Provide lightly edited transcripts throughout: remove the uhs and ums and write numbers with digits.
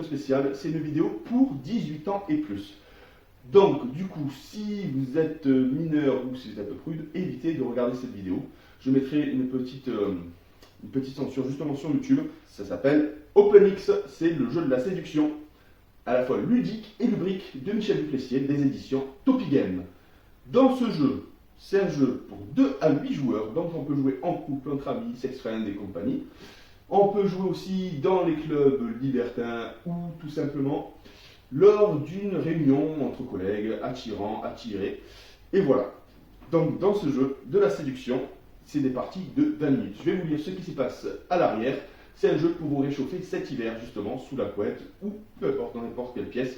spécial, c'est une vidéo pour 18 ans et plus. Donc, du coup, si vous êtes mineur ou si vous êtes un peu prude, évitez de regarder cette vidéo. Je mettrai une petite censure justement sur YouTube. Ça s'appelle OpenX, c'est le jeu de la séduction, à la fois ludique et lubrique de Michel Duplessis, des éditions Topigame. Dans ce jeu, c'est un jeu pour 2 à 8 joueurs, donc on peut jouer en couple, entre amis, sex friends et compagnie. On peut jouer aussi dans les clubs libertins ou tout simplement lors d'une réunion entre collègues, attirants, attirés. Et voilà. Donc dans ce jeu de la séduction, c'est des parties de 20 minutes. Je vais vous lire ce qui s'y passe à l'arrière. C'est un jeu pour vous réchauffer cet hiver justement sous la couette ou peu importe dans n'importe quelle pièce.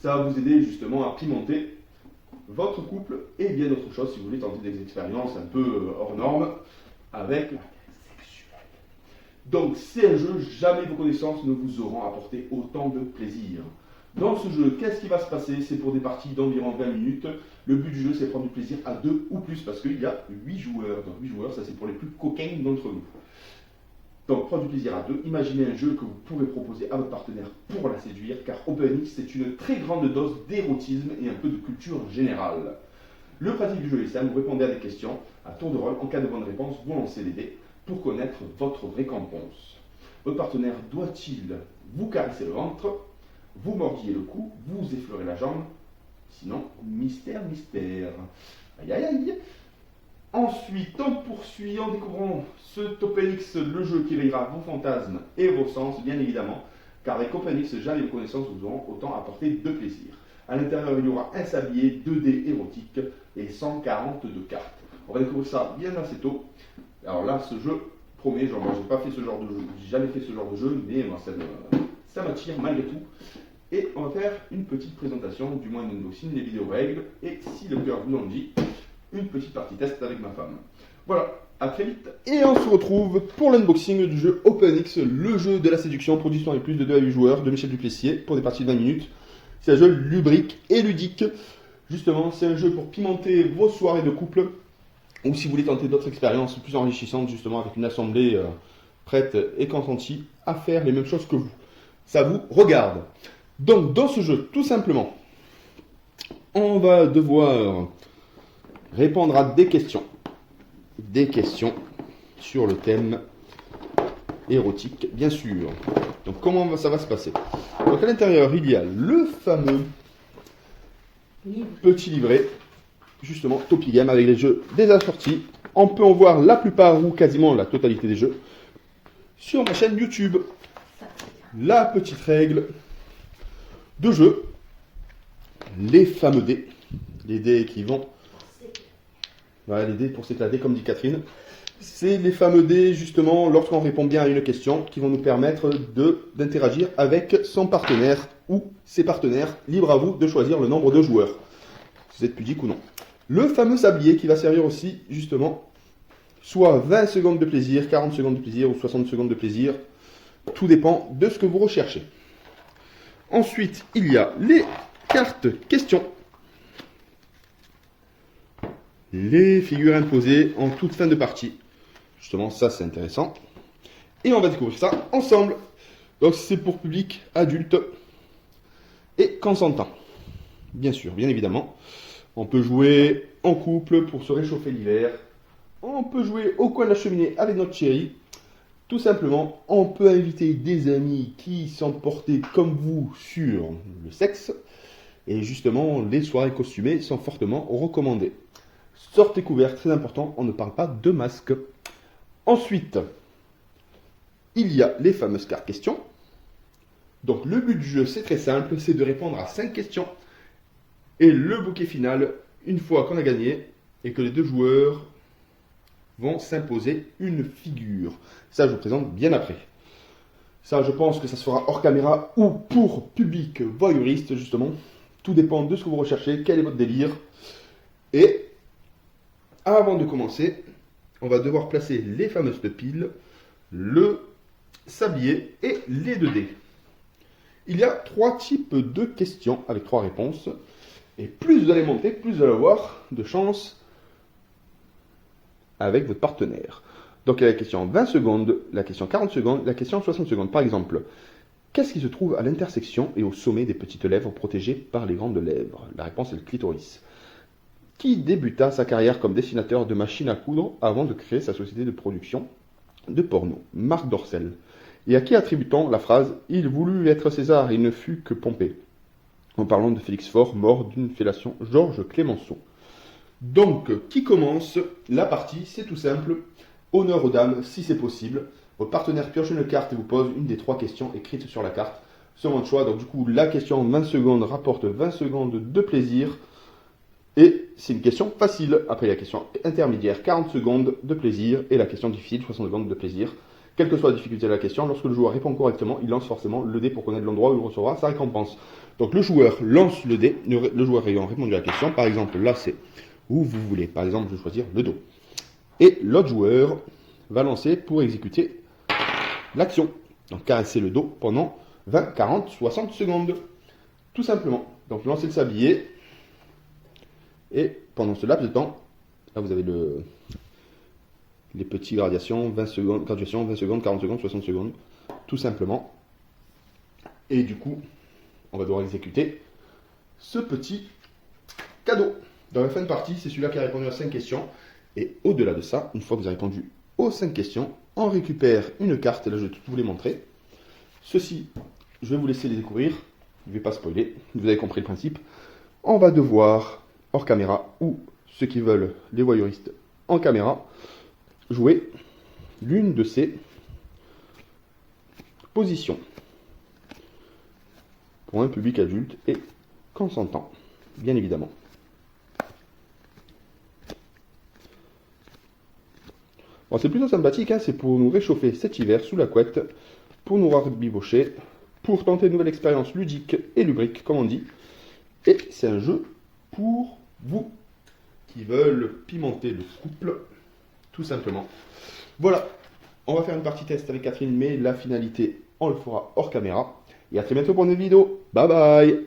Ça va vous aider justement à pimenter votre couple et bien d'autres choses si vous voulez tenter des expériences un peu hors normes avec la sexuelle. Donc c'est un jeu, jamais vos connaissances ne vous auront apporté autant de plaisir. Dans ce jeu, qu'est-ce qui va se passer? C'est pour des parties d'environ 20 minutes. Le but du jeu, c'est prendre du plaisir à 2 ou plus, parce qu'il y a 8 joueurs. Donc 8 joueurs, ça c'est pour les plus coquins d'entre nous. Donc prendre du plaisir à 2, imaginez un jeu que vous pourrez proposer à votre partenaire pour la séduire, car OpenX, c'est une très grande dose d'érotisme et un peu de culture générale. Le pratique du jeu est simple, vous répondez à des questions, à tour de rôle, en cas de bonne réponse, vous lancez les dés pour connaître votre récompense. Votre partenaire doit-il vous caresser le ventre, vous mordillez le cou, vous effleurez la jambe, sinon, mystère, mystère. Aïe aïe aïe. Ensuite, on poursuit en découvrant ce OpenX, le jeu qui éveillera vos fantasmes et vos sens, bien évidemment, car avec OpenX, jamais vos connaissances vous auront autant apporté de plaisir. À l'intérieur, il y aura un sablier, 2 dés érotiques et 142 cartes. On va découvrir ça bien assez tôt. Alors là, ce jeu promet, genre, moi j'ai pas fait ce genre de jeu, j'ai jamais fait ce genre de jeu, mais moi, ça m'attire malgré tout. Et on va faire une petite présentation, du moins une unboxing, les vidéos règles, et si le cœur vous en dit, une petite partie test avec ma femme. Voilà, à très vite. Et on se retrouve pour l'unboxing du jeu OpenX, le jeu de la séduction pour 10 ans et plus de 2 à 8 joueurs de Michel Duplessis pour des parties de 20 minutes. C'est un jeu lubrique et ludique. Justement, c'est un jeu pour pimenter vos soirées de couple, ou si vous voulez tenter d'autres expériences plus enrichissantes, justement avec une assemblée prête et consentie à faire les mêmes choses que vous. Ça vous regarde. Donc, dans ce jeu, tout simplement, on va devoir répondre à des questions. Des questions sur le thème érotique, bien sûr. Donc, comment ça va se passer? Donc, à l'intérieur, il y a le fameux petit livret, justement, Topigame, avec les jeux déjà sortis. On peut en voir la plupart ou quasiment la totalité des jeux sur ma chaîne YouTube. La petite règle de jeu, les fameux dés, les dés qui vont, voilà, les dés pour s'éclater comme dit Catherine, c'est les fameux dés justement lorsqu'on répond bien à une question qui vont nous permettre d'interagir avec son partenaire ou ses partenaires, libre à vous de choisir le nombre de joueurs, si vous êtes pudique ou non. Le fameux sablier qui va servir aussi justement soit 20 secondes de plaisir, 40 secondes de plaisir ou 60 secondes de plaisir, tout dépend de ce que vous recherchez. Ensuite, il y a les cartes questions. Les figures imposées en toute fin de partie. Justement, ça c'est intéressant. Et on va découvrir ça ensemble. Donc c'est pour public adulte et consentant. Bien sûr, bien évidemment. On peut jouer en couple pour se réchauffer l'hiver. On peut jouer au coin de la cheminée avec notre chérie. Tout simplement, on peut inviter des amis qui sont portés comme vous sur le sexe. Et justement, les soirées costumées sont fortement recommandées. Sortez couverts, très important, on ne parle pas de masque. Ensuite, il y a les fameuses cartes questions. Donc le but du jeu, c'est très simple, c'est de répondre à 5 questions. Et le bouquet final, une fois qu'on a gagné, et que les 2 joueurs vont s'imposer une figure. Ça, je vous présente bien après. Ça, je pense que ça se fera hors caméra ou pour public voyeuriste, justement. Tout dépend de ce que vous recherchez, quel est votre délire. Et avant de commencer, on va devoir placer les fameuses piles, le sablier et les 2 dés. Il y a 3 types de questions avec 3 réponses. Et plus vous allez monter, plus vous allez avoir de chance avec votre partenaire. Donc il y a la question 20 secondes, la question 40 secondes, la question 60 secondes. Par exemple, Qu'est-ce qui se trouve à l'intersection et au sommet des petites lèvres protégées par les grandes lèvres? La réponse est le clitoris. Qui débuta sa carrière comme dessinateur de machines à coudre avant de créer sa société de production de porno? Marc Dorcel. Et à qui attribue-t-on la phrase « Il voulut être César, il ne fut que Pompée » en parlant de Félix Faure, mort d'une fellation? Georges Clémenceau. Donc, qui commence la partie? C'est tout simple. Honneur aux dames, si c'est possible. Votre partenaire pioche une carte et vous pose une des 3 questions écrites sur la carte. C'est votre choix. Donc, du coup, la question en 20 secondes rapporte 20 secondes de plaisir. Et c'est une question facile. Après, la question intermédiaire, 40 secondes de plaisir. Et la question difficile, 60 secondes de plaisir. Quelle que soit la difficulté de la question, lorsque le joueur répond correctement, il lance forcément le dé pour connaître l'endroit où il recevra sa récompense. Donc le joueur lance le dé, le joueur ayant répondu à la question. Par exemple, là c'est où vous voulez. Par exemple, je vais choisir le dos. Et l'autre joueur va lancer pour exécuter l'action. Donc caresser le dos pendant 20, 40, 60 secondes. Tout simplement. Donc lancez le sablier. Et pendant ce laps de temps, là vous avez les petites gradations, 20 secondes, 20 secondes, 40 secondes, 60 secondes, tout simplement. Et du coup, on va devoir exécuter ce petit cadeau. Dans la fin de partie, c'est celui-là qui a répondu à 5 questions. Et au-delà de ça, une fois que vous avez répondu aux 5 questions, on récupère une carte, et là je vais tout vous les montrer. Ceci, je vais vous laisser les découvrir, je ne vais pas spoiler, vous avez compris le principe. On va devoir, hors caméra, ou ceux qui veulent, les voyeuristes en caméra, jouer l'une de ces positions pour un public adulte et consentant, bien évidemment. Bon, c'est plutôt sympathique, hein, c'est pour nous réchauffer cet hiver sous la couette, pour nous rabibocher, pour tenter une nouvelle expérience ludique et lubrique, comme on dit. Et c'est un jeu pour vous qui veulent pimenter le couple, tout simplement. Voilà, on va faire une partie test avec Catherine, mais la finalité, on le fera hors caméra. Et à très bientôt pour une vidéo. Bye bye!